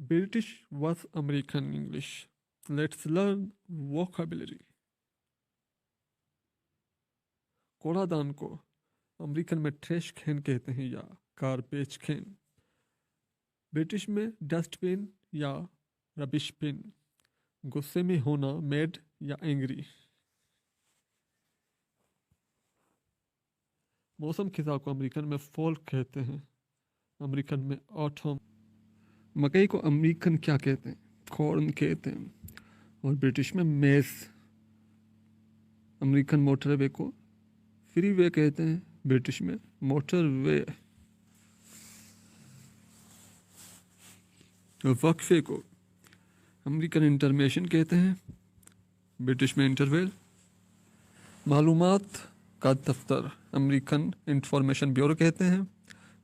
British was American English. Let's learn vocabulary. कूड़ादान को American में ट्रैश कैन कहते हैं या गार्बेज कैन। ब्रिटिश में डस्टबिन या रबिश बिन। गुस्से में होना मैड या एंग्री। मौसम खिसा को अमेरिकन में फॉल कहते हैं, अमेरिकन में ऑटम। मकई को अमेरिकन क्या कहते हैं? कॉर्न कहते हैं। और ब्रिटिश में मेज। अमेरिकन मोटरवे को फ्री वे कहते हैं, ब्रिटिश में मोटरवे। वक्फे को अमेरिकन इंटरमेशन कहते हैं, ब्रिटिश में इंटरवेल। मालूमात का दफ्तर अमेरिकन इंफॉर्मेशन ब्यूरो कहते हैं,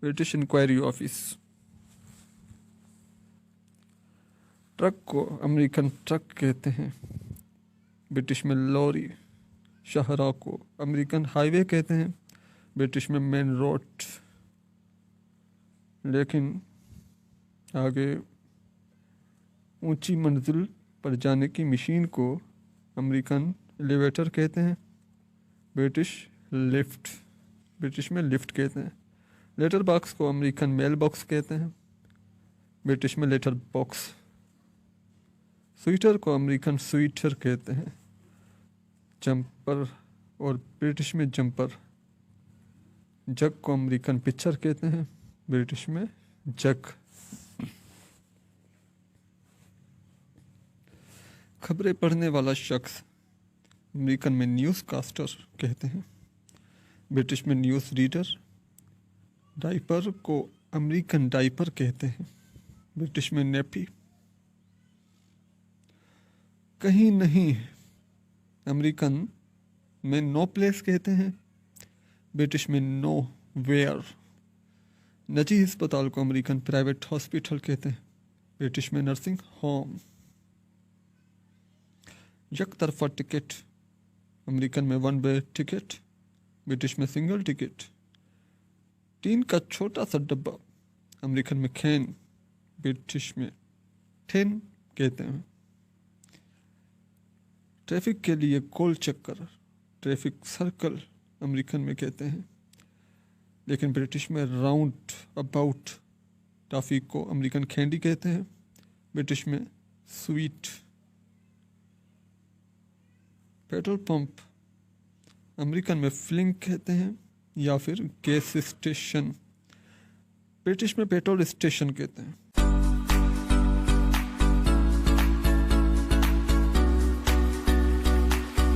ब्रिटिश इंक्वायरी ऑफिस। ट्रक को अमेरिकन ट्रक कहते हैं, ब्रिटिश में लॉरी। शाहराह को अमेरिकन हाईवे कहते हैं, ब्रिटिश में मेन रोड। लेकिन आगे ऊंची मंजिल पर जाने की मशीन को अमेरिकन एलिवेटर कहते हैं, ब्रिटिश लिफ्ट। ब्रिटिश में लिफ्ट कहते हैं। लेटर बॉक्स को अमेरिकन मेल बॉक्स कहते हैं, ब्रिटिश में लेटर बॉक्स। स्वेटर को अमेरिकन स्वेटर कहते हैं, जंपर और ब्रिटिश में जंपर। जग को अमेरिकन पिक्चर कहते हैं, ब्रिटिश में जग। खबरें पढ़ने वाला शख्स अमेरिकन में न्यूज़ कास्टर कहते हैं, ब्रिटिश में न्यूज़ रीडर। डाइपर को अमेरिकन डाइपर कहते हैं, ब्रिटिश में नेपी। कहीं नहीं अमेरिकन में नो प्लेस कहते हैं, ब्रिटिश में नो वेयर। निजी अस्पताल को अमेरिकन प्राइवेट हॉस्पिटल कहते हैं, ब्रिटिश में नर्सिंग होम। एक तरफा टिकट अमेरिकन में वन वे टिकट, ब्रिटिश में सिंगल टिकट। टीन का छोटा सा डब्बा अमेरिकन में कैन, ब्रिटिश में टिन कहते हैं। ट्रैफिक के लिए गोल चक्कर ट्रैफिक सर्कल अमेरिकन में कहते हैं, लेकिन ब्रिटिश में राउंड अबाउट। टॉफी को अमेरिकन कैंडी कहते हैं, ब्रिटिश में स्वीट। पेट्रोल पंप अमेरिकन में फिलिंग कहते हैं या फिर गैस स्टेशन, ब्रिटिश में पेट्रोल स्टेशन कहते हैं।